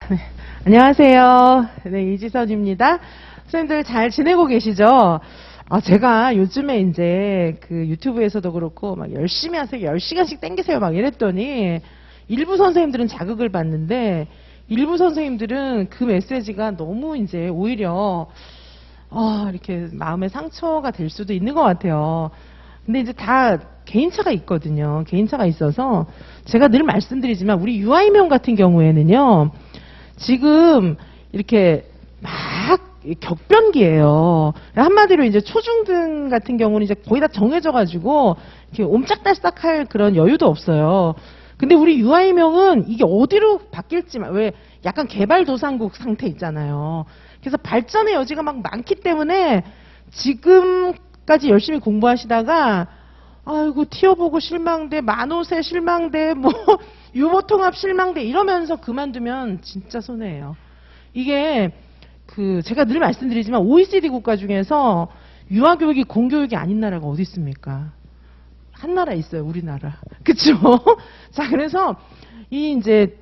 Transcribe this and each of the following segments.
네. 안녕하세요. 네, 이지선입니다. 선생님들 잘 지내고 계시죠? 제가 요즘에 이제 그 유튜브에서도 그렇고 막 열심히 하세요. 10시간씩 땡기세요. 막 이랬더니 일부 선생님들은 자극을 받는데 일부 선생님들은 그 메시지가 너무 이제 오히려 이렇게 마음의 상처가 될 수도 있는 것 같아요. 근데 이제 다 개인차가 있거든요. 개인차가 있어서 제가 늘 말씀드리지만 우리 유아이명 같은 경우에는요. 지금 이렇게 막 격변기예요. 한마디로 이제 초중등 같은 경우는 이제 거의 다 정해져가지고 이렇게 옴짝달싹할 그런 여유도 없어요. 근데 우리 유아이명은 이게 어디로 바뀔지만 왜 약간 개발도상국 상태 있잖아요. 그래서 발전의 여지가 막 많기 때문에 지금까지 열심히 공부하시다가 아이고 튀어보고 실망돼, 만옷에 실망돼, 뭐 유보통합 실망돼 이러면서 그만두면 진짜 손해예요. 이게 제가 늘 말씀드리지만 OECD 국가 중에서 유아교육이 공교육이 아닌 나라가 어디 있습니까? 한 나라 있어요, 우리나라. 그쵸? 자, 그래서 이제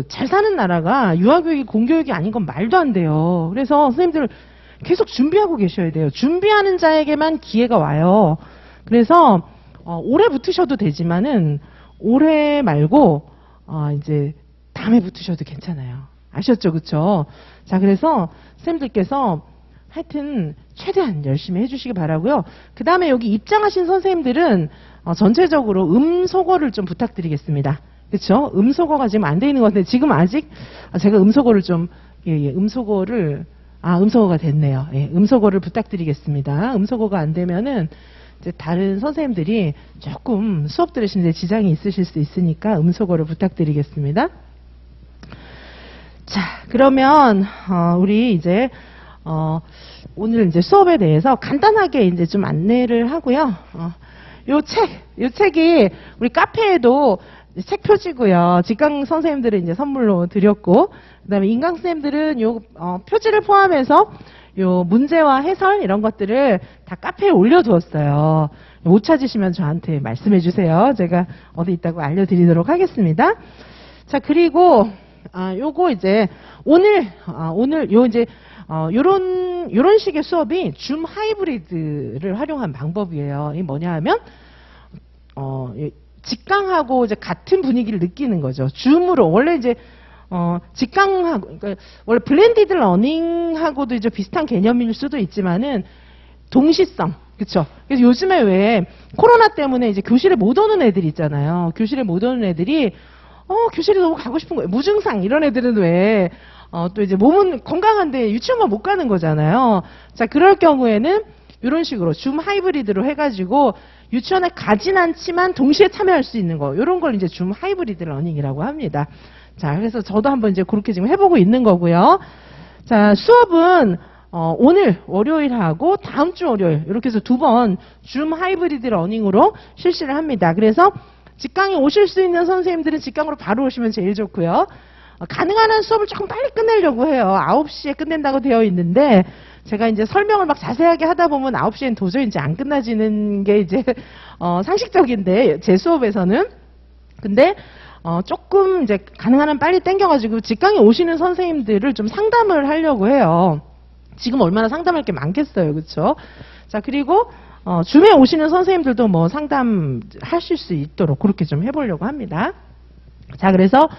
잘 사는 나라가 유아교육이 공교육이 아닌 건 말도 안 돼요. 그래서 선생님들 계속 준비하고 계셔야 돼요. 준비하는 자에게만 기회가 와요. 그래서 올해 붙으셔도 되지만은 올해 말고 이제 다음에 붙으셔도 괜찮아요. 아셨죠? 그쵸? 자, 그래서 선생님들께서 하여튼 최대한 열심히 해주시기 바라고요. 그 다음에 여기 입장하신 선생님들은 전체적으로 음소거를 좀 부탁드리겠습니다. 그쵸? 음소거가 지금 안 돼 있는 것 같은데 지금 아직 제가 음소거를 좀 음소거를 음소거가 됐네요. 예, 음소거를 부탁드리겠습니다. 음소거가 안 되면은 이제 다른 선생님들이 조금 수업 들으시는데 지장이 있으실 수 있으니까 음소거를 부탁드리겠습니다. 자, 그러면 우리 이제 오늘 이제 수업에 대해서 간단하게 이제 좀 안내를 하고요. 요 책이 우리 카페에도 책 표지고요. 직강 선생님들은 이제 선물로 드렸고, 그다음에 인강 선생님들은 요 표지를 포함해서 요 문제와 해설 이런 것들을 다 카페에 올려두었어요. 못 찾으시면 저한테 말씀해 주세요. 제가 어디 있다고 알려드리도록 하겠습니다. 자, 그리고 요거 이제 오늘 요 이제 요런 식의 수업이 줌 하이브리드를 활용한 방법이에요. 이게 뭐냐 하면 직강하고 이제 같은 분위기를 느끼는 거죠. 줌으로 원래 이제 직강하고 그러니까 원래 블렌디드 러닝하고도 이제 비슷한 개념일 수도 있지만은 동시성, 그렇죠? 그래서 요즘에 왜 코로나 때문에 이제 교실에 못 오는 애들 있잖아요. 교실에 못 오는 애들이 교실에 너무 가고 싶은 거예요. 무증상 이런 애들은 왜 또 이제 몸은 건강한데 유치원만 못 가는 거잖아요. 자, 그럴 경우에는 이런 식으로 줌 하이브리드로 해가지고 유치원에 가진 않지만 동시에 참여할 수 있는 거, 이런 걸 이제 줌 하이브리드 러닝이라고 합니다. 자, 그래서 저도 한번 이제 그렇게 지금 해보고 있는 거고요. 자, 수업은 오늘 월요일하고 다음 주 월요일 이렇게 해서 2번 줌 하이브리드 러닝으로 실시를 합니다. 그래서 직강에 오실 수 있는 선생님들은 직강으로 바로 오시면 제일 좋고요. 가능한 한 수업을 조금 빨리 끝내려고 해요. 9시에 끝낸다고 되어 있는데 제가 이제 설명을 막 자세하게 하다 보면 9시엔 도저히 이제 안 끝나지는 게 이제 상식적인데 제 수업에서는. 근데 조금 이제 가능한 한 빨리 땡겨가지고 직강에 오시는 선생님들을 좀 상담을 하려고 해요. 지금 얼마나 상담할 게 많겠어요. 그렇죠? 자, 그리고 줌에 오시는 선생님들도 뭐 상담하실 수 있도록 그렇게 좀 해보려고 합니다. 자, 그래서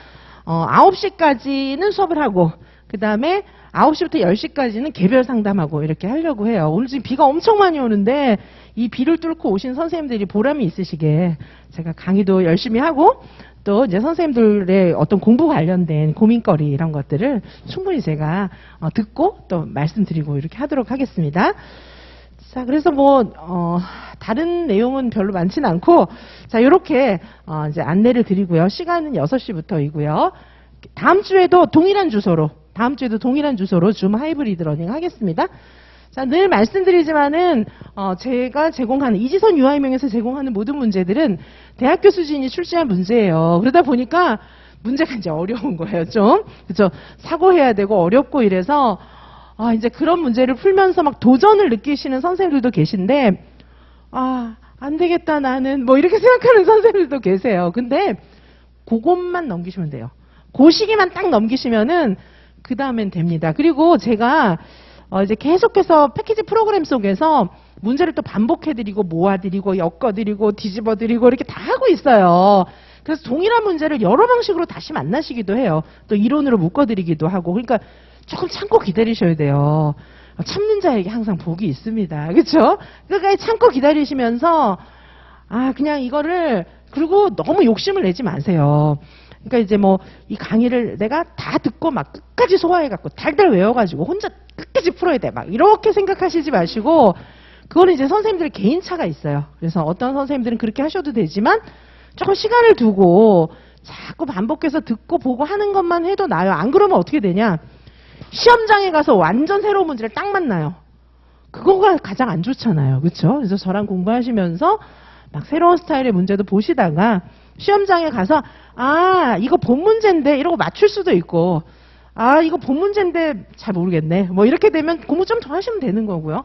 9시까지는 수업을 하고 그 다음에 9시부터 10시까지는 개별 상담하고 이렇게 하려고 해요. 오늘 지금 비가 엄청 많이 오는데 이 비를 뚫고 오신 선생님들이 보람이 있으시게 제가 강의도 열심히 하고 또 이제 선생님들의 어떤 공부 관련된 고민거리 이런 것들을 충분히 제가 듣고 또 말씀드리고 이렇게 하도록 하겠습니다. 자, 그래서 다른 내용은 별로 많지는 않고, 자, 이렇게, 이제 안내를 드리고요. 시간은 6시부터이고요. 다음 주에도 동일한 주소로 줌 하이브리드 러닝 하겠습니다. 자, 늘 말씀드리지만은, 제가 제공하는, 이지선 유아이명에서 제공하는 모든 문제들은 대학교 수준이 출제한 문제예요. 그러다 보니까 문제가 이제 어려운 거예요, 좀. 그죠? 사고해야 되고 어렵고 이래서, 이제 그런 문제를 풀면서 막 도전을 느끼시는 선생님들도 계신데, 안 되겠다, 나는. 뭐 이렇게 생각하는 선생님들도 계세요. 근데 그것만 넘기시면 돼요. 그 시기만 딱 넘기시면은 그 다음엔 됩니다. 그리고 제가 이제 계속해서 패키지 프로그램 속에서 문제를 또 반복해드리고 모아드리고 엮어드리고 뒤집어드리고 이렇게 다 하고 있어요. 그래서 동일한 문제를 여러 방식으로 다시 만나시기도 해요. 또 이론으로 묶어드리기도 하고. 그러니까 조금 참고 기다리셔야 돼요. 참는 자에게 항상 복이 있습니다. 그렇죠? 끝까지 참고 기다리시면서 그냥 이거를 그리고 너무 욕심을 내지 마세요. 그러니까 이제 뭐 이 강의를 내가 다 듣고 막 끝까지 소화해갖고 달달 외워가지고 혼자 끝까지 풀어야 돼. 막 이렇게 생각하시지 마시고 그거는 이제 선생님들의 개인차가 있어요. 그래서 어떤 선생님들은 그렇게 하셔도 되지만 조금 시간을 두고 자꾸 반복해서 듣고 보고 하는 것만 해도 나아요. 안 그러면 어떻게 되냐? 시험장에 가서 완전 새로운 문제를 딱 만나요. 그거가 가장 안 좋잖아요. 그렇죠? 그래서 저랑 공부하시면서 막 새로운 스타일의 문제도 보시다가 시험장에 가서 이거 본 문제인데 이러고 맞출 수도 있고 이거 본 문제인데 잘 모르겠네. 뭐 이렇게 되면 공부 좀 더 하시면 되는 거고요.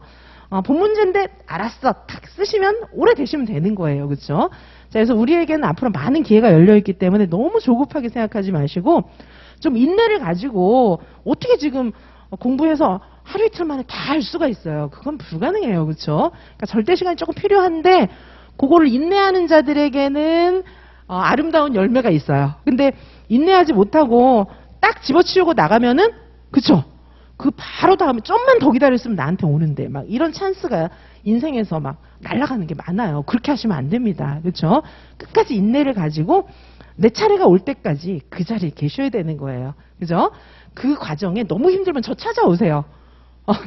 본 문제인데 알았어. 탁 쓰시면 오래 되시면 되는 거예요. 그렇죠? 자, 그래서 우리에게는 앞으로 많은 기회가 열려있기 때문에 너무 조급하게 생각하지 마시고 좀 인내를 가지고 어떻게 지금 공부해서 하루 이틀 만에 다 할 수가 있어요. 그건 불가능해요. 그렇죠? 그러니까 절대 시간이 조금 필요한데 그거를 인내하는 자들에게는 아름다운 열매가 있어요. 근데 인내하지 못하고 딱 집어치우고 나가면은 그쵸? 그 바로 다음에 좀만 더 기다렸으면 나한테 오는데 막 이런 찬스가 인생에서 막 날아가는 게 많아요. 그렇게 하시면 안 됩니다. 그렇죠? 끝까지 인내를 가지고 내 차례가 올 때까지 그 자리에 계셔야 되는 거예요. 그죠? 그 과정에 너무 힘들면 저 찾아오세요.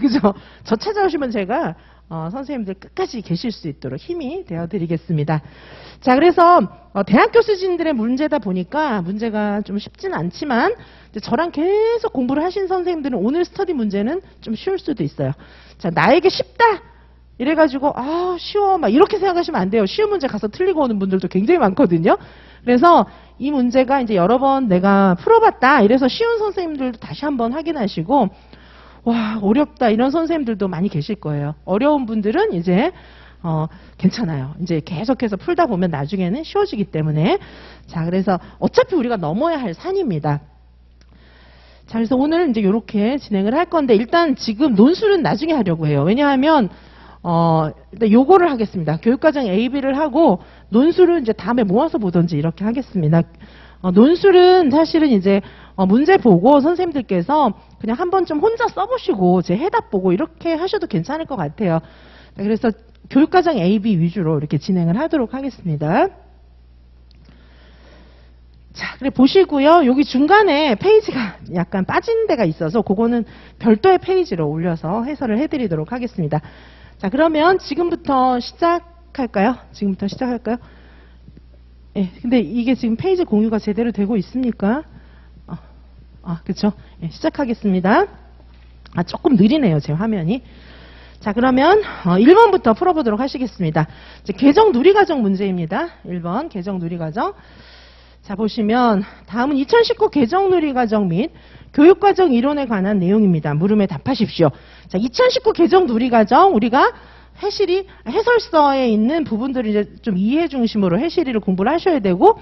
그죠? 저 찾아오시면 제가 선생님들 끝까지 계실 수 있도록 힘이 되어드리겠습니다. 자, 그래서 대학교 수준들의 문제다 보니까 문제가 좀 쉽지는 않지만 저랑 계속 공부를 하신 선생님들은 오늘 스터디 문제는 좀 쉬울 수도 있어요. 자, 나에게 쉽다 이래가지고 쉬워 막 이렇게 생각하시면 안 돼요. 쉬운 문제 가서 틀리고 오는 분들도 굉장히 많거든요. 그래서 이 문제가 이제 여러 번 내가 풀어봤다 이래서 쉬운 선생님들도 다시 한번 확인하시고 와 어렵다 이런 선생님들도 많이 계실 거예요. 어려운 분들은 이제 괜찮아요. 이제 계속해서 풀다 보면 나중에는 쉬워지기 때문에 자 그래서 어차피 우리가 넘어야 할 산입니다. 자 그래서 오늘 이제 이렇게 진행을 할 건데 일단 지금 논술은 나중에 하려고 해요. 왜냐하면 일단 요거를 하겠습니다. 교육과정 A, B를 하고 논술은 이제 다음에 모아서 보던지 이렇게 하겠습니다. 논술은 사실은 이제 문제 보고 선생님들께서 그냥 한번 좀 혼자 써보시고 제 해답 보고 이렇게 하셔도 괜찮을 것 같아요. 그래서 교육과정 A, B 위주로 이렇게 진행을 하도록 하겠습니다. 자, 그래 보시고요. 여기 중간에 페이지가 약간 빠진 데가 있어서 그거는 별도의 페이지로 올려서 해설을 해드리도록 하겠습니다. 자, 그러면 지금부터 시작할까요? 예, 근데 이게 지금 페이지 공유가 제대로 되고 있습니까? 그쵸? 예, 시작하겠습니다. 조금 느리네요, 제 화면이. 자, 그러면 1번부터 풀어보도록 하시겠습니다. 이제 계정 누리과정 문제입니다. 1번 계정 누리과정. 자, 보시면 다음은 2019 계정 누리과정 및 교육과정 이론에 관한 내용입니다. 물음에 답하십시오. 자, 2019 계정 누리과정 우리가 해설서에 있는 부분들을 이제 좀 이해 중심으로 해시리를 공부를 하셔야 되고,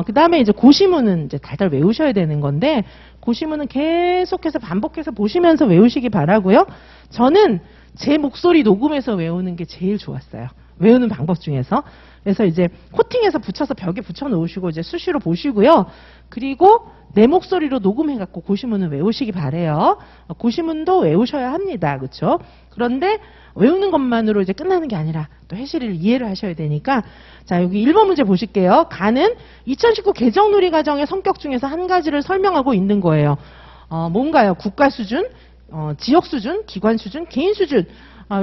그 다음에 이제 고시문은 이제 달달 외우셔야 되는 건데, 고시문은 계속해서 반복해서 보시면서 외우시기 바라고요. 저는 제 목소리 녹음해서 외우는 게 제일 좋았어요. 외우는 방법 중에서. 그래서 이제 코팅해서 붙여서 벽에 붙여 놓으시고 이제 수시로 보시고요. 그리고 내 목소리로 녹음해갖고 고시문을 외우시기 바래요. 고시문도 외우셔야 합니다. 그렇죠? 그런데 외우는 것만으로 이제 끝나는 게 아니라 또 해시리를 이해를 하셔야 되니까 자 여기 1번 문제 보실게요. 가는 2019 계정누리 과정의 성격 중에서 한 가지를 설명하고 있는 거예요. 뭔가요? 국가 수준, 지역 수준, 기관 수준, 개인 수준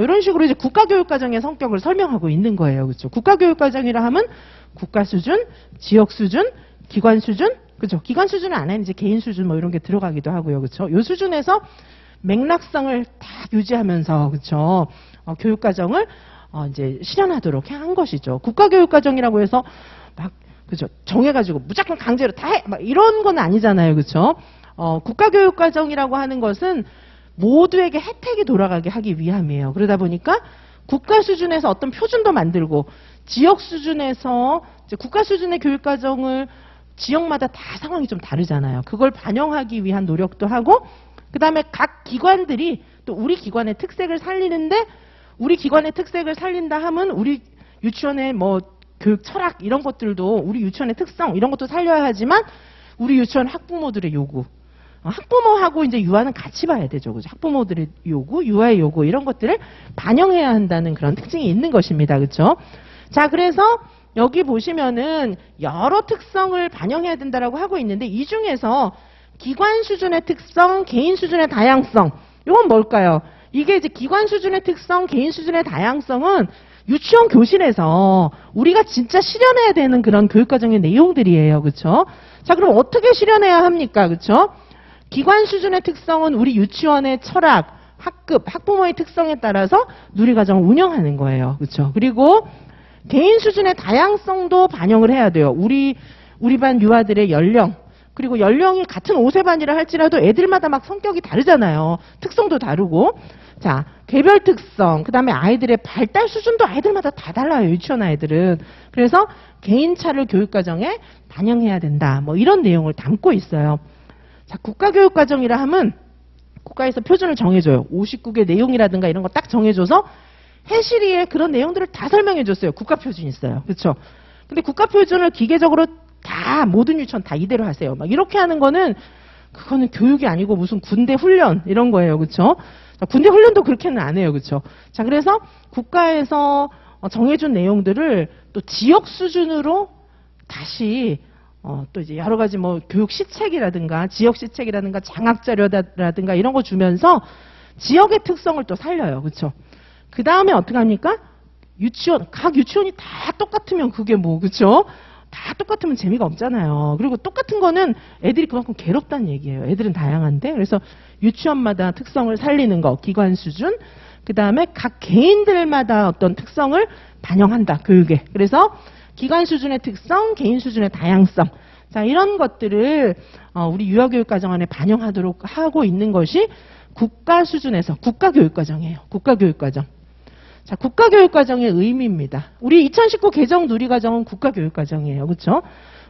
이런 식으로 이제 국가교육과정의 성격을 설명하고 있는 거예요. 그렇죠? 국가교육과정이라 하면 국가 수준, 지역 수준, 기관 수준, 그죠? 기관 수준은 안 하면 이제 개인 수준 뭐 이런 게 들어가기도 하고요. 그렇죠? 요 수준에서 맥락성을 딱 유지하면서 그렇죠? 교육과정을 이제 실현하도록 한 것이죠. 국가교육과정이라고 해서 막 그죠? 정해가지고 무조건 강제로 다 해! 막 이런 건 아니잖아요. 그렇죠? 국가교육과정이라고 하는 것은 모두에게 혜택이 돌아가게 하기 위함이에요. 그러다 보니까 국가 수준에서 어떤 표준도 만들고 지역 수준에서 이제 국가 수준의 교육과정을 지역마다 다 상황이 좀 다르잖아요. 그걸 반영하기 위한 노력도 하고, 그 다음에 각 기관들이 또 우리 기관의 특색을 살리는데, 우리 기관의 특색을 살린다 하면 우리 유치원의 뭐 교육 철학 이런 것들도, 우리 유치원의 특성 이런 것도 살려야 하지만 우리 유치원 학부모들의 요구, 학부모하고 이제 유아는 같이 봐야 되죠. 그죠? 학부모들의 요구, 유아의 요구 이런 것들을 반영해야 한다는 그런 특징이 있는 것입니다. 그렇죠? 자, 그래서 여기 보시면은 여러 특성을 반영해야 된다라고 하고 있는데, 이 중에서 기관 수준의 특성, 개인 수준의 다양성, 이건 뭘까요? 이게 이제 기관 수준의 특성, 개인 수준의 다양성은 유치원 교실에서 우리가 진짜 실현해야 되는 그런 교육과정의 내용들이에요. 그렇죠? 자, 그럼 어떻게 실현해야 합니까? 그렇죠? 기관 수준의 특성은 우리 유치원의 철학, 학급, 학부모의 특성에 따라서 누리과정을 운영하는 거예요. 그렇죠? 그리고 개인 수준의 다양성도 반영을 해야 돼요. 우리 반 유아들의 연령, 그리고 연령이 같은 5세 반이라 할지라도 애들마다 막 성격이 다르잖아요. 특성도 다르고. 자, 개별 특성, 그 다음에 아이들의 발달 수준도 아이들마다 다 달라요. 유치원 아이들은. 그래서 개인차를 교육과정에 반영해야 된다. 뭐 이런 내용을 담고 있어요. 자, 국가교육과정이라 하면 국가에서 표준을 정해줘요. 59개 내용이라든가 이런 거 딱 정해줘서 해시리에 그런 내용들을 다 설명해줬어요. 국가표준이 있어요. 그렇죠? 근데 국가표준을 기계적으로 다 모든 유치원 다 이대로 하세요. 막 이렇게 하는 거는 그거는 교육이 아니고 무슨 군대 훈련 이런 거예요. 그렇죠? 자, 군대 훈련도 그렇게는 안 해요. 그렇죠? 자, 그래서 국가에서 정해준 내용들을 또 지역 수준으로 다시 또 이제 여러 가지 뭐 교육 시책이라든가 지역 시책이라든가 장학 자료라든가 이런 거 주면서 지역의 특성을 또 살려요. 그렇죠? 그 다음에 어떻게 합니까? 각 유치원이 다 똑같으면 그게 뭐, 그쵸? 다 똑같으면 재미가 없잖아요. 그리고 똑같은 거는 애들이 그만큼 괴롭다는 얘기예요. 애들은 다양한데. 그래서 유치원마다 특성을 살리는 거, 기관 수준. 그 다음에 각 개인들마다 어떤 특성을 반영한다, 교육에. 그래서 기관 수준의 특성, 개인 수준의 다양성. 자, 이런 것들을 우리 유아교육과정 안에 반영하도록 하고 있는 것이 국가 수준에서 국가교육과정이에요. 국가교육과정. 자, 국가교육과정의 의미입니다. 우리 2019 개정 누리과정은 국가교육과정이에요. 그렇죠?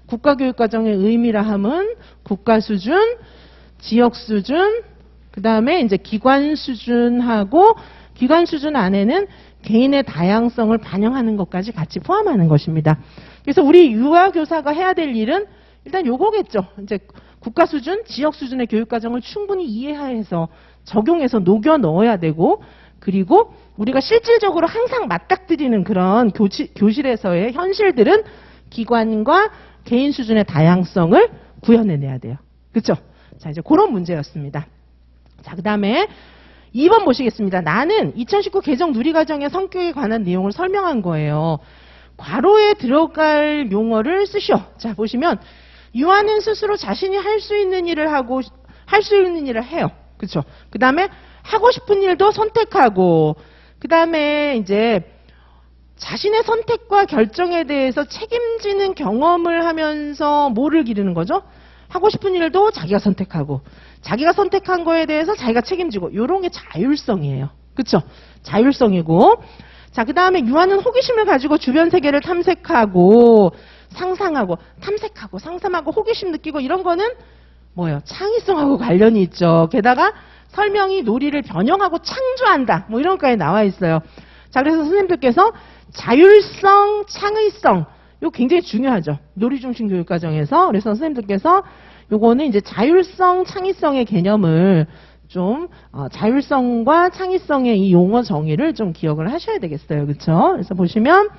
국가교육과정의 의미라 함은 국가 수준, 지역 수준, 그 다음에 이제 기관 수준하고 기관 수준 안에는 개인의 다양성을 반영하는 것까지 같이 포함하는 것입니다. 그래서 우리 유아교사가 해야 될 일은 일단 요거겠죠. 이제 국가 수준, 지역 수준의 교육과정을 충분히 이해해서 적용해서 녹여 넣어야 되고, 그리고 우리가 실질적으로 항상 맞닥뜨리는 그런 교실에서의 현실들은 기관과 개인 수준의 다양성을 구현해내야 돼요. 그렇죠? 자, 이제 그런 문제였습니다. 자, 그 다음에 2번 보시겠습니다. 나는 2019 개정 누리과정의 성격에 관한 내용을 설명한 거예요. 괄호에 들어갈 용어를 쓰시오. 자, 보시면 유아는 스스로 자신이 할 수 있는 일을 하고 할 수 있는 일을 해요. 그렇죠? 그 다음에 하고 싶은 일도 선택하고, 그 다음에 이제 자신의 선택과 결정에 대해서 책임지는 경험을 하면서 뭐를 기르는 거죠? 하고 싶은 일도 자기가 선택하고, 자기가 선택한 거에 대해서 자기가 책임지고, 요런 게 자율성이에요. 그쵸? 자율성이고. 자, 그 다음에 유아는 호기심을 가지고 주변 세계를 탐색하고, 상상하고, 탐색하고, 상상하고, 호기심 느끼고, 이런 거는 뭐예요? 창의성하고 관련이 있죠. 게다가 설명이 놀이를 변형하고 창조한다. 뭐 이런 것까지 나와 있어요. 자, 그래서 선생님들께서 자율성, 창의성, 이거 굉장히 중요하죠. 놀이 중심 교육과정에서. 그래서 선생님들께서 요거는 이제 자율성, 창의성의 개념을 좀 자율성과 창의성의 이 용어 정의를 좀 기억을 하셔야 되겠어요. 그렇죠? 그래서 보시면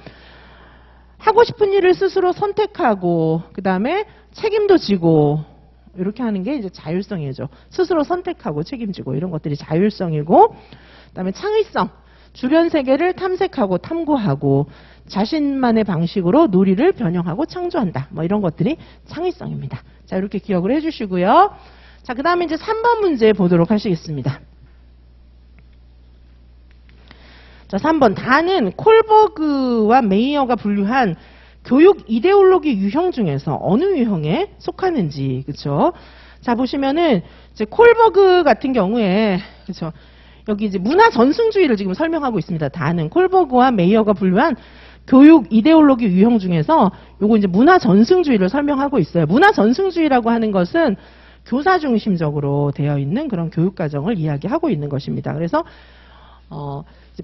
하고 싶은 일을 스스로 선택하고, 그 다음에 책임도 지고, 이렇게 하는 게 이제 자율성이죠. 스스로 선택하고 책임지고 이런 것들이 자율성이고, 그다음에 창의성, 주변 세계를 탐색하고 탐구하고 자신만의 방식으로 놀이를 변형하고 창조한다. 뭐 이런 것들이 창의성입니다. 자, 이렇게 기억을 해주시고요. 자, 그 다음에 이제 3번 문제 보도록 하시겠습니다. 자, 3번. 다는 콜버그와 메이어가 분류한 교육 이데올로기 유형 중에서 어느 유형에 속하는지, 그렇죠? 자, 보시면은 이제 콜버그 같은 경우에, 그렇죠? 여기 이제 문화 전승주의를 지금 설명하고 있습니다. 다는 콜버그와 메이어가 분류한 교육 이데올로기 유형 중에서 요거 이제 문화 전승주의를 설명하고 있어요. 문화 전승주의라고 하는 것은 교사 중심적으로 되어 있는 그런 교육 과정을 이야기하고 있는 것입니다. 그래서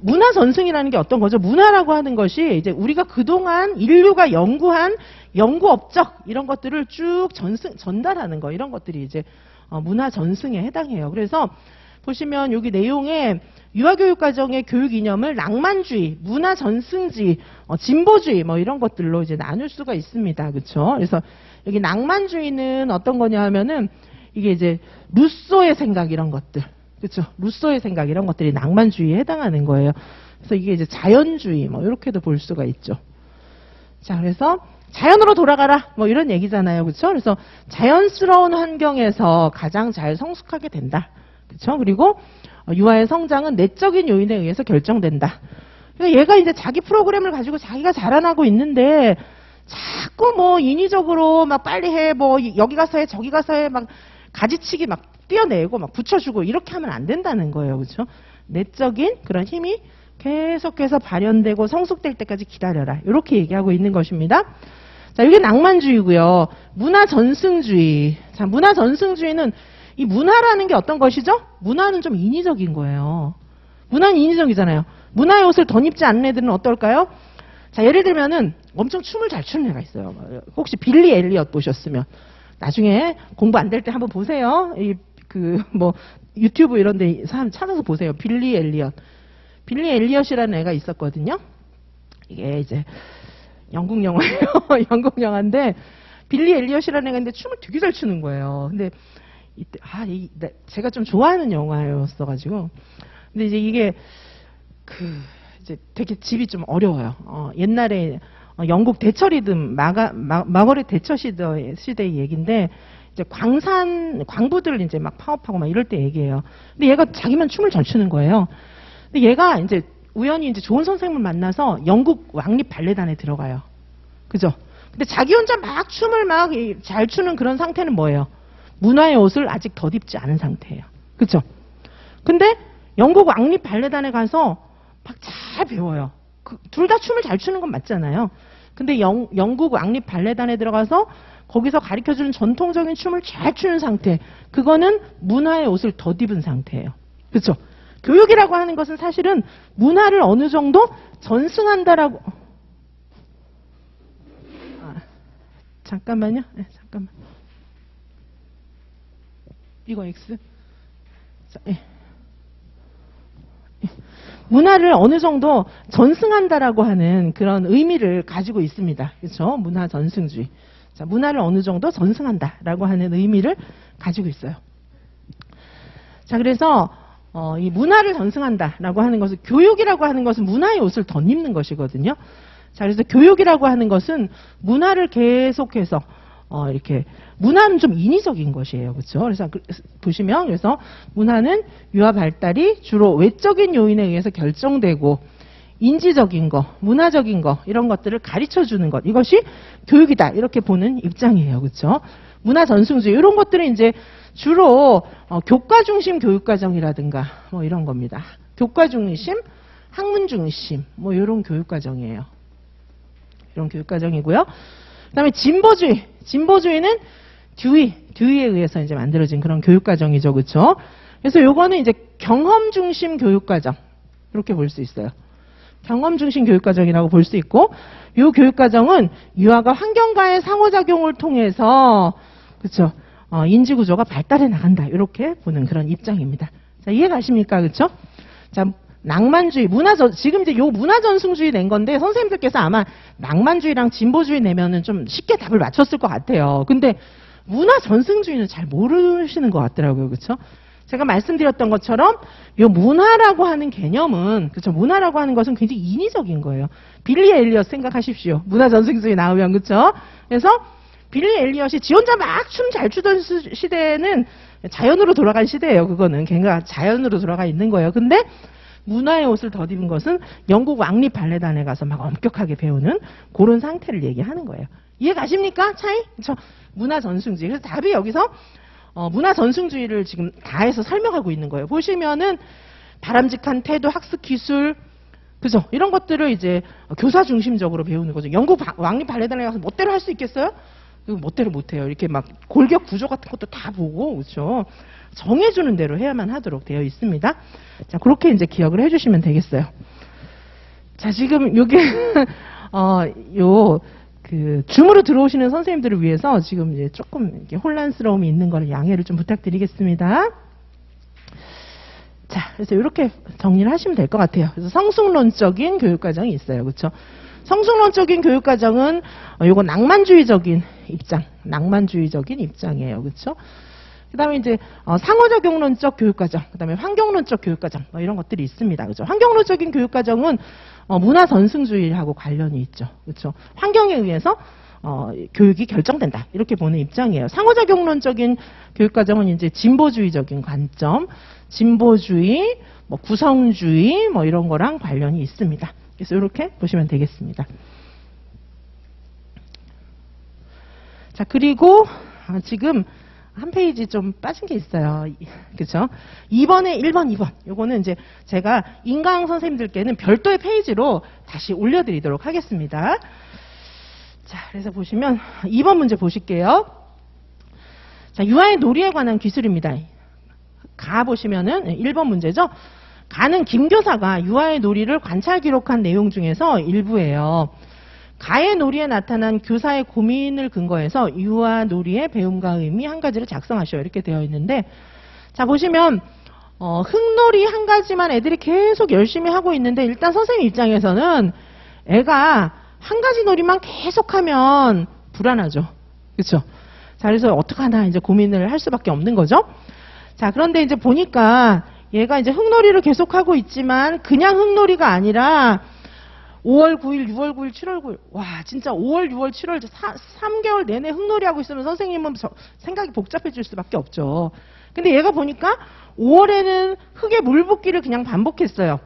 문화 전승이라는 게 어떤 거죠? 문화라고 하는 것이 이제 우리가 그동안 인류가 연구한 연구 업적 이런 것들을 쭉 전달하는 거, 이런 것들이 이제 문화 전승에 해당해요. 그래서 보시면 여기 내용에 유아교육 과정의 교육 이념을 낭만주의, 문화 전승주의, 진보주의 뭐 이런 것들로 이제 나눌 수가 있습니다. 그렇죠? 그래서 여기 낭만주의는 어떤 거냐 하면은 이게 이제 루소의 생각 이런 것들. 그렇죠? 루소의 생각 이런 것들이 낭만주의에 해당하는 거예요. 그래서 이게 이제 자연주의 뭐 이렇게도 볼 수가 있죠. 자, 그래서 자연으로 돌아가라 뭐 이런 얘기잖아요. 그렇죠? 그래서 자연스러운 환경에서 가장 잘 성숙하게 된다. 그렇죠? 그리고 유아의 성장은 내적인 요인에 의해서 결정된다. 그러니까 얘가 이제 자기 프로그램을 가지고 자기가 자라나고 있는데 자꾸 뭐 인위적으로 막 빨리 해, 뭐 여기 가서 해, 저기 가서 해, 막 가지치기 막 띄어내고 막 붙여주고 이렇게 하면 안 된다는 거예요. 그렇죠? 내적인 그런 힘이 계속해서 발현되고 성숙될 때까지 기다려라. 이렇게 얘기하고 있는 것입니다. 자, 이게 낭만주의고요. 문화 전승주의. 자, 문화 전승주의는 이 문화라는 게 어떤 것이죠? 문화는 좀 인위적인 거예요. 문화는 인위적이잖아요. 문화의 옷을 덧입지 않는 애들은 어떨까요? 자, 예를 들면은 엄청 춤을 잘 추는 애가 있어요. 혹시 빌리 엘리엇 보셨으면 나중에 공부 안 될 때 한번 보세요. 유튜브 이런 데 사람 찾아서 보세요. 빌리 엘리엇. 빌리 엘리엇이라는 애가 있었거든요. 이게 이제 영국 영화예요. 영국 영화인데 빌리 엘리엇이라는 애가 있는데 춤을 되게 잘 추는 거예요. 근데 이때 제가 좀 좋아하는 영화였어가지고 근데 이제 이게 이제 되게 집이 좀 어려워요. 옛날에 영국 대처 리듬 마거릿 대처 시대의 얘기인데 이제 광부들 이제 막 파업하고 막 이럴 때 얘기예요. 근데 얘가 자기만 춤을 잘 추는 거예요. 근데 얘가 이제 우연히 이제 좋은 선생님을 만나서 영국 왕립 발레단에 들어가요. 그죠? 근데 자기 혼자 막 춤을 막 잘 추는 그런 상태는 뭐예요? 문화의 옷을 아직 덧입지 않은 상태예요. 그렇죠? 근데 영국 왕립 발레단에 가서 막 잘 배워요. 둘 다 춤을 잘 추는 건 맞잖아요. 근데 영국 왕립 발레단에 들어가서 거기서 가르쳐주는 전통적인 춤을 잘 추는 상태. 그거는 문화의 옷을 덧입은 상태예요. 그렇죠? 교육이라고 하는 것은 사실은 문화를 어느 정도 전승한다라고. 잠깐만요. 네, 잠깐만. 이거 X. 자, 예. 문화를 어느 정도 전승한다라고 하는 그런 의미를 가지고 있습니다. 그렇죠? 문화 전승주의. 자, 문화를 어느 정도 전승한다라고 하는 의미를 가지고 있어요. 자, 그래서 이 문화를 전승한다라고 하는 것은 교육이라고 하는 것은 문화의 옷을 덧입는 것이거든요. 자, 그래서 교육이라고 하는 것은 문화를 계속해서 이렇게 문화는 좀 인위적인 것이에요. 그렇죠? 그래서 보시면 그래서 문화는 유아 발달이 주로 외적인 요인에 의해서 결정되고 인지적인 거, 문화적인 거 이런 것들을 가르쳐 주는 것. 이것이 교육이다. 이렇게 보는 입장이에요. 그렇죠? 문화 전승주의 이런 것들은 이제 주로 교과 중심 교육 과정이라든가 뭐 이런 겁니다. 교과 중심, 학문 중심 뭐 이런 교육 과정이에요. 이런 교육 과정이고요. 그다음에 진보주의. 진보주의는 듀이에 의해서 이제 만들어진 그런 교육 과정이죠. 그렇죠? 그래서 요거는 이제 경험 중심 교육 과정. 이렇게 볼 수 있어요. 경험 중심 교육 과정이라고 볼 수 있고 요 교육 과정은 유아가 환경과의 상호작용을 통해서 그렇죠? 인지 구조가 발달해 나간다. 이렇게 보는 그런 입장입니다. 자, 이해가십니까? 그렇죠? 자, 낭만주의, 지금 이제 요 문화 전승주의 낸 건데 선생님들께서 아마 낭만주의랑 진보주의 내면은 좀 쉽게 답을 맞췄을 것 같아요. 근데 문화 전승주의는 잘 모르시는 것 같더라고요. 그렇죠? 제가 말씀드렸던 것처럼 요 문화라고 하는 개념은 그렇죠? 문화라고 하는 것은 굉장히 인위적인 거예요. 빌리 엘리엇 생각하십시오. 문화 전승주의 나오면 그렇죠? 그래서 빌리 엘리엇이 지 혼자 막 춤 잘 추던 시대는 자연으로 돌아간 시대예요. 그거는 걔가 자연으로 돌아가 있는 거예요. 근데 문화의 옷을 덧입은 것은 영국 왕립 발레단에 가서 막 엄격하게 배우는 그런 상태를 얘기하는 거예요. 이해 가십니까? 차이? 그렇죠? 문화 전승주의. 그래서 답이 여기서 문화 전승주의를 지금 다 해서 설명하고 있는 거예요. 보시면은 바람직한 태도, 학습 기술, 그죠? 이런 것들을 이제 교사 중심적으로 배우는 거죠. 영국 왕립 발레단에 가서 멋대로 할 수 있겠어요? 멋대로 못해요. 이렇게 막 골격 구조 같은 것도 다 보고, 그렇죠? 정해주는 대로 해야만 하도록 되어 있습니다. 자, 그렇게 이제 기억을 해주시면 되겠어요. 자, 지금 요게, 줌으로 들어오시는 선생님들을 위해서 지금 이제 조금 이렇게 혼란스러움이 있는 걸 양해를 좀 부탁드리겠습니다. 자, 그래서 이렇게 정리를 하시면 될 것 같아요. 그래서 성숙론적인 교육과정이 있어요. 그렇죠? 성숙론적인 교육과정은 요거 낭만주의적인 입장이에요. 그렇죠? 그다음에 이제 상호작용론적 교육과정, 그다음에 환경론적 교육과정 뭐 이런 것들이 있습니다. 그렇죠? 환경론적인 교육과정은 문화 전승주의하고 관련이 있죠. 그렇죠? 환경에 의해서 교육이 결정된다. 이렇게 보는 입장이에요. 상호작용론적인 교육과정은 이제 진보주의적인 관점, 진보주의, 뭐 구성주의 뭐 이런 거랑 관련이 있습니다. 그래서 이렇게 보시면 되겠습니다. 자, 그리고 지금 한 페이지 좀 빠진 게 있어요. 그죠? 2번에 1번, 2번. 요거는 이제 제가 인강 선생님들께는 별도의 페이지로 다시 올려드리도록 하겠습니다. 자, 그래서 보시면 2번 문제 보실게요. 자, 유아의 놀이에 관한 기술입니다. 가 보시면은 1번 문제죠. 가는 김 교사가 유아의 놀이를 관찰 기록한 내용 중에서 일부예요. 가의 놀이에 나타난 교사의 고민을 근거해서 유아 놀이의 배움과 의미 한 가지를 작성하셔. 이렇게 되어 있는데, 자, 보시면, 흙놀이 한 가지만 애들이 계속 열심히 하고 있는데, 일단 선생님 입장에서는 애가 한 가지 놀이만 계속하면 불안하죠. 그렇죠? 자, 그래서 어떡하나 이제 고민을 할 수밖에 없는 거죠. 자, 그런데 이제 보니까 얘가 이제 흙놀이를 계속하고 있지만 그냥 흙놀이가 아니라 5월 9일, 6월 9일, 7월 9일. 와, 진짜 5월, 6월, 7월 3개월 내내 흙놀이 하고 있으면 선생님은 생각이 복잡해질 수밖에 없죠. 근데 얘가 보니까 5월에는 흙에 물 붓기를 그냥 반복했어요.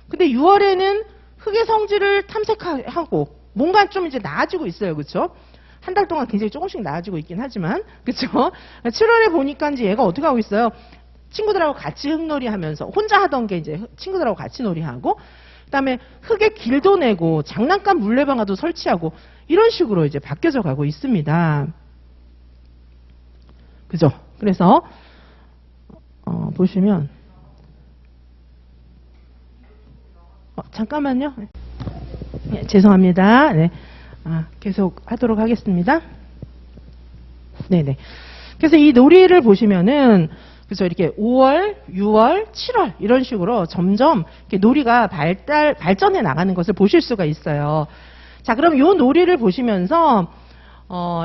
근데 6월에는 흙의 성질을 탐색하고 뭔가 좀 이제 나아지고 있어요. 그렇죠? 한 달 동안 굉장히 조금씩 나아지고 있긴 하지만, 그렇죠? 7월에 보니까 이제 얘가 어떻게 하고 있어요? 친구들하고 같이 흙놀이 하면서 혼자 하던 게 이제 친구들하고 같이 놀이하고, 그다음에 흙에 길도 내고 장난감 물레방아도 설치하고 이런 식으로 이제 바뀌어져 가고 있습니다. 그죠? 그래서 보시면 잠깐만요. 네, 죄송합니다. 네. 계속 하도록 하겠습니다. 네네. 그래서 이 놀이를 보시면은, 그래서 이렇게 5월, 6월, 7월 이런 식으로 점점 이렇게 놀이가 발전해 나가는 것을 보실 수가 있어요. 자, 그럼 이 놀이를 보시면서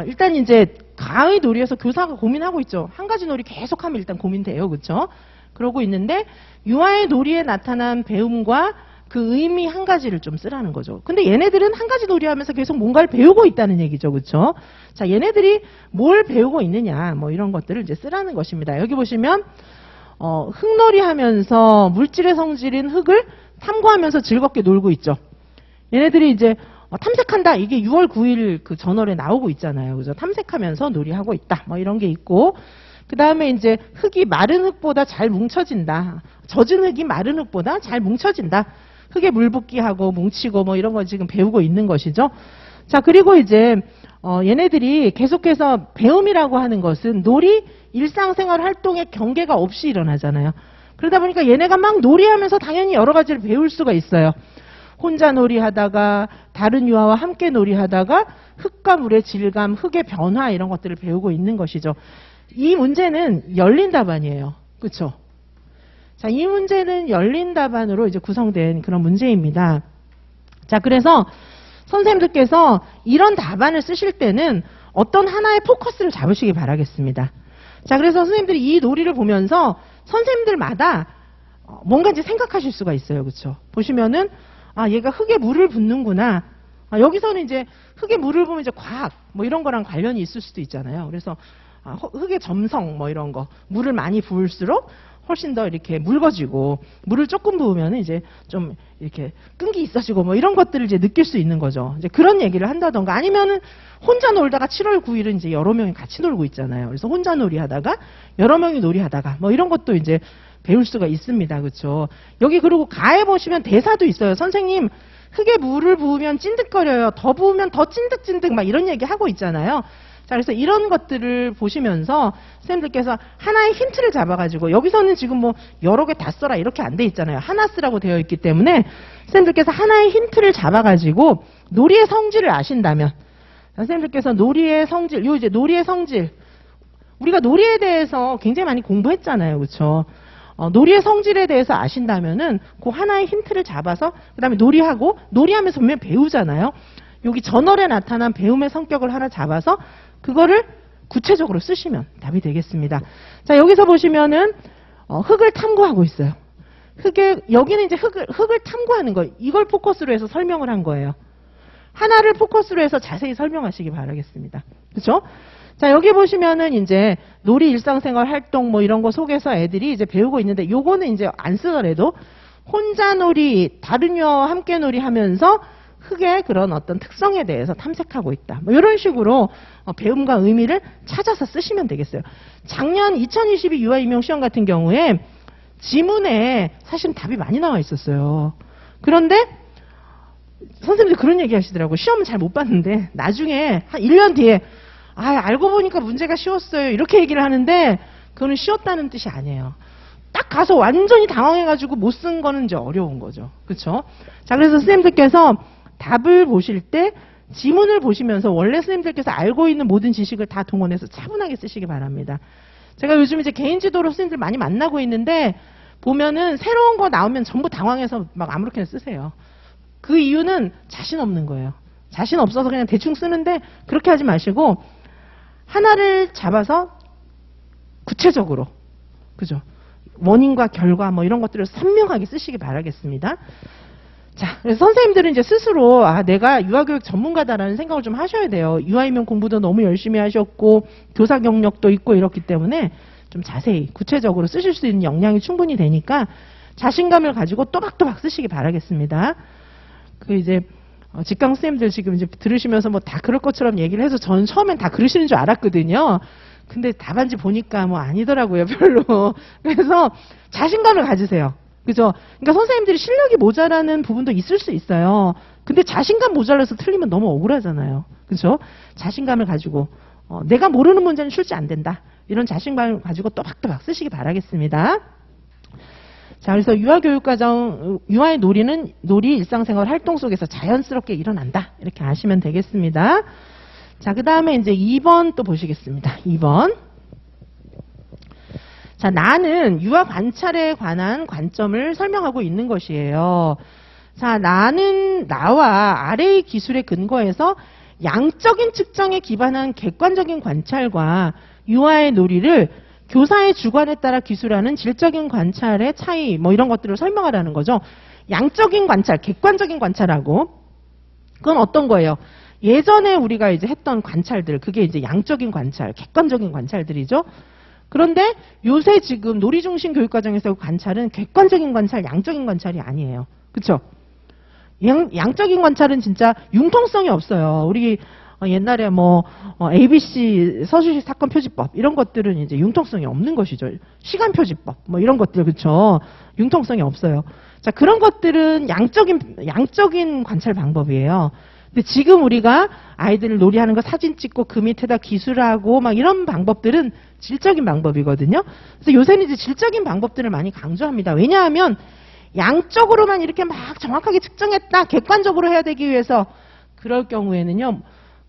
일단 이제 가의 놀이에서 교사가 고민하고 있죠. 한 가지 놀이 계속하면 일단 고민돼요, 그렇죠? 그러고 있는데 유아의 놀이에 나타난 배움과 그 의미 한 가지를 좀 쓰라는 거죠. 근데 얘네들은 한 가지 놀이하면서 계속 뭔가를 배우고 있다는 얘기죠, 그렇죠? 자, 얘네들이 뭘 배우고 있느냐, 뭐 이런 것들을 이제 쓰라는 것입니다. 여기 보시면 흙놀이 하면서 물질의 성질인 흙을 탐구하면서 즐겁게 놀고 있죠. 얘네들이 이제 탐색한다. 이게 6월 9일 그 저널에 나오고 있잖아요. 그죠? 탐색하면서 놀이하고 있다. 뭐 이런 게 있고, 그 다음에 이제 흙이 마른 흙보다 잘 뭉쳐진다. 젖은 흙이 마른 흙보다 잘 뭉쳐진다. 흙에 물 붓기하고 뭉치고 뭐 이런 거 지금 배우고 있는 것이죠. 자, 그리고 이제 얘네들이 계속해서 배움이라고 하는 것은 놀이, 일상생활 활동의 경계가 없이 일어나잖아요. 그러다 보니까 얘네가 막 놀이하면서 당연히 여러 가지를 배울 수가 있어요. 혼자 놀이하다가 다른 유아와 함께 놀이하다가 흙과 물의 질감, 흙의 변화 이런 것들을 배우고 있는 것이죠. 이 문제는 열린 답안이에요. 그렇죠? 자, 이 문제는 열린 답안으로 이제 구성된 그런 문제입니다. 자, 그래서 선생님들께서 이런 답안을 쓰실 때는 어떤 하나의 포커스를 잡으시기 바라겠습니다. 자, 그래서 선생님들이 이 놀이를 보면서 선생님들마다 뭔가 이제 생각하실 수가 있어요. 그렇죠? 보시면은 얘가 흙에 물을 붓는구나. 여기서는 이제 흙에 물을 부으면 이제 과학 뭐 이런 거랑 관련이 있을 수도 있잖아요. 그래서 흙의 점성 뭐 이런 거, 물을 많이 부을수록 훨씬 더 이렇게 묽어지고, 물을 조금 부으면 이제 좀 이렇게 끈기 있어지고 뭐 이런 것들을 이제 느낄 수 있는 거죠. 이제 그런 얘기를 한다던가, 아니면은 혼자 놀다가 7월 9일은 이제 여러 명이 같이 놀고 있잖아요. 그래서 혼자 놀이 하다가 여러 명이 놀이 하다가 뭐 이런 것도 이제 배울 수가 있습니다. 그렇죠? 여기 그리고 가에 보시면 대사도 있어요. 선생님 흙에 물을 부으면 찐득거려요. 더 부으면 더 찐득찐득 막 이런 얘기 하고 있잖아요. 자, 그래서 이런 것들을 보시면서 선생님들께서 하나의 힌트를 잡아가지고 여기서는 지금 뭐 여러 개 다 써라 이렇게 안 돼 있잖아요. 하나 쓰라고 되어 있기 때문에 선생님들께서 하나의 힌트를 잡아가지고 놀이의 성질을 아신다면 선생님들께서 놀이의 성질, 요 이제 놀이의 성질 우리가 놀이에 대해서 굉장히 많이 공부했잖아요. 그렇죠? 놀이의 성질에 대해서 아신다면은 그 하나의 힌트를 잡아서 그다음에 놀이하고 놀이하면서 분명 배우잖아요. 여기 전월에 나타난 배움의 성격을 하나 잡아서 그거를 구체적으로 쓰시면 답이 되겠습니다. 자, 여기서 보시면은 흙을 탐구하고 있어요. 여기는 이제 흙을 탐구하는 거, 이걸 포커스로 해서 설명을 한 거예요. 하나를 포커스로 해서 자세히 설명하시기 바라겠습니다. 그렇죠? 자, 여기 보시면은 이제 놀이 일상생활 활동 뭐 이런 거 속에서 애들이 이제 배우고 있는데 요거는 이제 안 쓰더라도 혼자 놀이, 다른 이와 함께 놀이 하면서 흙의 그런 어떤 특성에 대해서 탐색하고 있다. 뭐 이런 식으로 배움과 의미를 찾아서 쓰시면 되겠어요. 작년 2022 유아 임용 시험 같은 경우에 지문에 사실은 답이 많이 나와 있었어요. 그런데 선생님들 그런 얘기 하시더라고요. 시험은 잘 못 봤는데 나중에 한 1년 뒤에 알고 보니까 문제가 쉬웠어요. 이렇게 얘기를 하는데 그거는 쉬웠다는 뜻이 아니에요. 딱 가서 완전히 당황해가지고 못 쓴 거는 이제 어려운 거죠. 그렇죠? 자, 그래서 선생님들께서 답을 보실 때 지문을 보시면서 원래 선생님들께서 알고 있는 모든 지식을 다 동원해서 차분하게 쓰시기 바랍니다. 제가 요즘 이제 개인지도로 선생님들 많이 만나고 있는데 보면은 새로운 거 나오면 전부 당황해서 막 아무렇게나 쓰세요. 그 이유는 자신 없는 거예요. 자신 없어서 그냥 대충 쓰는데 그렇게 하지 마시고 하나를 잡아서 구체적으로, 그죠? 원인과 결과 뭐 이런 것들을 선명하게 쓰시기 바라겠습니다. 자, 그래서 선생님들은 이제 스스로 내가 유아교육 전문가다라는 생각을 좀 하셔야 돼요. 유아임용 공부도 너무 열심히 하셨고 교사 경력도 있고 이렇기 때문에 좀 자세히 구체적으로 쓰실 수 있는 역량이 충분히 되니까 자신감을 가지고 또박또박 쓰시기 바라겠습니다. 그 이제 직강 선생님들 지금 이제 들으시면서 뭐 다 그럴 것처럼 얘기를 해서 저는 처음엔 다 그러시는 줄 알았거든요. 근데 답안지 보니까 뭐 아니더라고요, 별로. 그래서 자신감을 가지세요. 그죠? 그러니까 선생님들이 실력이 모자라는 부분도 있을 수 있어요. 근데 자신감 모자라서 틀리면 너무 억울하잖아요. 그죠? 자신감을 가지고 내가 모르는 문제는 출제 안 된다. 이런 자신감을 가지고 또박또박 쓰시기 바라겠습니다. 자, 그래서 유아교육과정, 유아의 놀이는 놀이 일상생활 활동 속에서 자연스럽게 일어난다. 이렇게 아시면 되겠습니다. 자, 그 다음에 이제 2번 또 보시겠습니다. 2번. 자, 나는 유아 관찰에 관한 관점을 설명하고 있는 것이에요. 자, 나는 나와 아래의 기술에 근거해서 양적인 측정에 기반한 객관적인 관찰과 유아의 놀이를 교사의 주관에 따라 기술하는 질적인 관찰의 차이 뭐 이런 것들을 설명하라는 거죠. 양적인 관찰, 객관적인 관찰하고 그건 어떤 거예요? 예전에 우리가 이제 했던 관찰들, 그게 이제 양적인 관찰, 객관적인 관찰들이죠. 그런데 요새 지금 놀이 중심 교육과정에서 관찰은 객관적인 관찰, 양적인 관찰이 아니에요. 그렇죠? 양적인 관찰은 진짜 융통성이 없어요. 우리 옛날에 뭐 ABC 서술식 사건 표지법 이런 것들은 이제 융통성이 없는 것이죠. 시간 표지법 뭐 이런 것들 그렇죠. 융통성이 없어요. 자, 그런 것들은 양적인 관찰 방법이에요. 근데 지금 우리가 아이들을 놀이하는 거 사진 찍고 그 밑에다 기술하고 막 이런 방법들은 질적인 방법이거든요. 그래서 요새는 이제 질적인 방법들을 많이 강조합니다. 왜냐하면 양적으로만 이렇게 막 정확하게 측정했다, 객관적으로 해야 되기 위해서 그럴 경우에는요,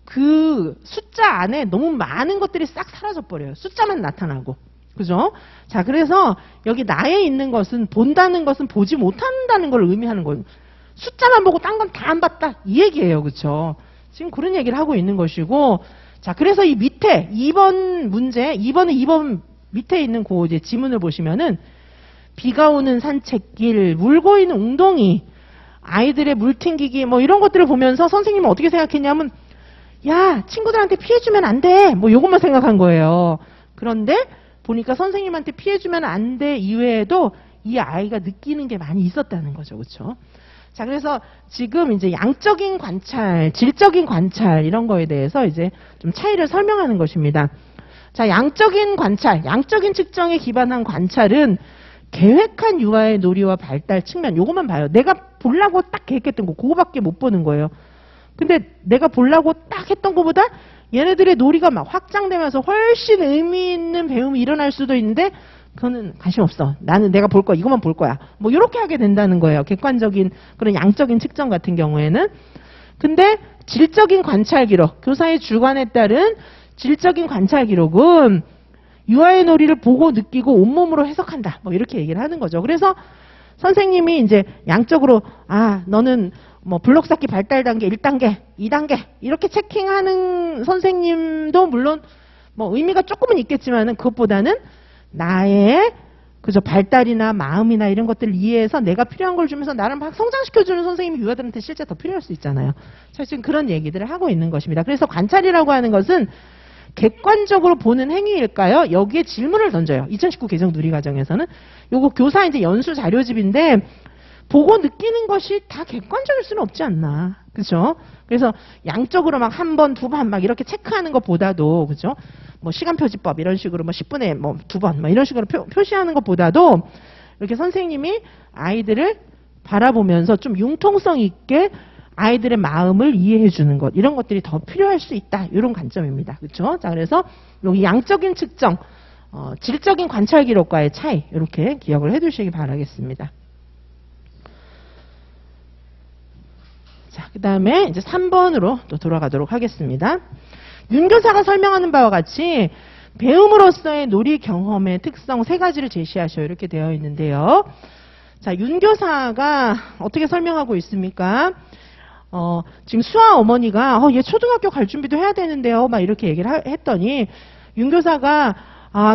그 숫자 안에 너무 많은 것들이 싹 사라져 버려요. 숫자만 나타나고. 그죠? 자, 그래서 여기 나에 있는 것은 본다는 것은 보지 못한다는 걸 의미하는 거예요. 숫자만 보고 딴 건 다 안 봤다. 이 얘기예요. 그렇죠? 지금 그런 얘기를 하고 있는 것이고, 자, 그래서 이 밑에 2번 문제, 2번 밑에 있는 그 이제 지문을 보시면은 비가 오는 산책길, 물고 있는 웅덩이, 아이들의 물 튕기기 뭐 이런 것들을 보면서 선생님은 어떻게 생각했냐면 야, 친구들한테 피해주면 안 돼. 뭐 요것만 생각한 거예요. 그런데 보니까 선생님한테 피해주면 안 돼 이외에도 이 아이가 느끼는 게 많이 있었다는 거죠. 그렇죠? 자, 그래서 지금 이제 양적인 관찰, 질적인 관찰 이런 거에 대해서 이제 좀 차이를 설명하는 것입니다. 자, 양적인 관찰, 양적인 측정에 기반한 관찰은 계획한 유아의 놀이와 발달 측면, 요것만 봐요. 내가 보려고 딱 계획했던 거, 그거밖에 못 보는 거예요. 근데 내가 보려고 딱 했던 것보다 얘네들의 놀이가 막 확장되면서 훨씬 의미 있는 배움이 일어날 수도 있는데, 그거는 관심 없어. 나는 내가 볼 거야. 이것만 볼 거야. 뭐 이렇게 하게 된다는 거예요. 객관적인 그런 양적인 측정 같은 경우에는. 근데 질적인 관찰 기록, 교사의 주관에 따른 질적인 관찰 기록은 유아의 놀이를 보고 느끼고 온몸으로 해석한다. 뭐 이렇게 얘기를 하는 거죠. 그래서 선생님이 이제 양적으로 너는 뭐 블록 쌓기 발달 단계 1단계, 2단계 이렇게 체킹하는 선생님도 물론 뭐 의미가 조금은 있겠지만은 그것보다는 나의 그죠 발달이나 마음이나 이런 것들을 이해해서 내가 필요한 걸 주면서 나를 막 성장시켜주는 선생님이 유아들한테 실제 더 필요할 수 있잖아요. 사실 그런 얘기들을 하고 있는 것입니다. 그래서 관찰이라고 하는 것은 객관적으로 보는 행위일까요? 여기에 질문을 던져요. 2019 개정 누리과정에서는 요거 교사 이제 연수 자료집인데 보고 느끼는 것이 다 객관적일 수는 없지 않나. 그죠? 그래서 양적으로 막 한 번, 두 번 막 이렇게 체크하는 것보다도, 그죠? 뭐 시간표지법 이런 식으로 뭐 10분에 뭐 두 번, 뭐 이런 식으로 표시하는 것보다도 이렇게 선생님이 아이들을 바라보면서 좀 융통성 있게 아이들의 마음을 이해해 주는 것, 이런 것들이 더 필요할 수 있다. 이런 관점입니다. 그렇죠? 자, 그래서 여기 양적인 측정, 질적인 관찰 기록과의 차이, 이렇게 기억을 해 두시기 바라겠습니다. 자, 그 다음에 이제 3번으로 또 돌아가도록 하겠습니다. 윤 교사가 설명하는 바와 같이 배움으로서의 놀이 경험의 특성 3가지를 제시하셔 이렇게 되어 있는데요. 자, 윤 교사가 어떻게 설명하고 있습니까? 지금 수아 어머니가 얘 초등학교 갈 준비도 해야 되는데요. 막 이렇게 얘기를 했더니 윤 교사가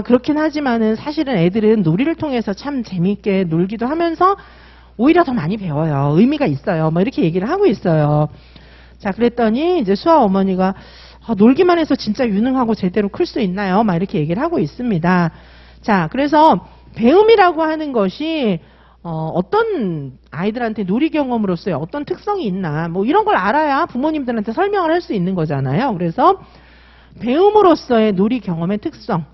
그렇긴 하지만은 사실은 애들은 놀이를 통해서 참 재미있게 놀기도 하면서 오히려 더 많이 배워요. 의미가 있어요. 뭐 이렇게 얘기를 하고 있어요. 자, 그랬더니 이제 수아 어머니가 놀기만 해서 진짜 유능하고 제대로 클 수 있나요? 막 이렇게 얘기를 하고 있습니다. 자, 그래서 배움이라고 하는 것이 어떤 아이들한테 놀이 경험으로서의 어떤 특성이 있나 뭐 이런 걸 알아야 부모님들한테 설명을 할 수 있는 거잖아요. 그래서 배움으로서의 놀이 경험의 특성,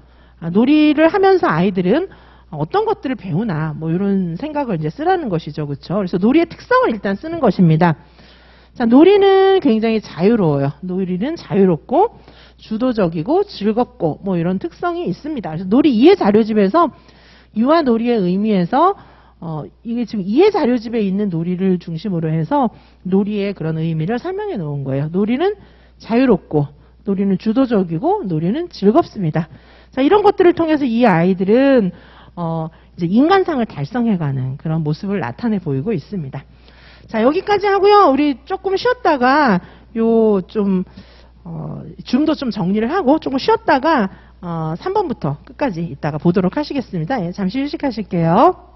놀이를 하면서 아이들은 어떤 것들을 배우나 뭐 이런 생각을 이제 쓰라는 것이죠. 그렇죠? 그래서 놀이의 특성을 일단 쓰는 것입니다. 자, 놀이는 굉장히 자유로워요. 놀이는 자유롭고 주도적이고 즐겁고 뭐 이런 특성이 있습니다. 그래서 놀이 이해 자료집에서 유아 놀이의 의미에서 이게 지금 이해 자료집에 있는 놀이를 중심으로 해서 놀이의 그런 의미를 설명해 놓은 거예요. 놀이는 자유롭고 놀이는 주도적이고 놀이는 즐겁습니다. 자, 이런 것들을 통해서 이 아이들은 이제 인간상을 달성해가는 그런 모습을 나타내 보이고 있습니다. 자, 여기까지 하고요. 우리 조금 쉬었다가 줌도 좀 정리를 하고 조금 쉬었다가 3번부터 끝까지 이따가 보도록 하시겠습니다. 예, 잠시 휴식하실게요.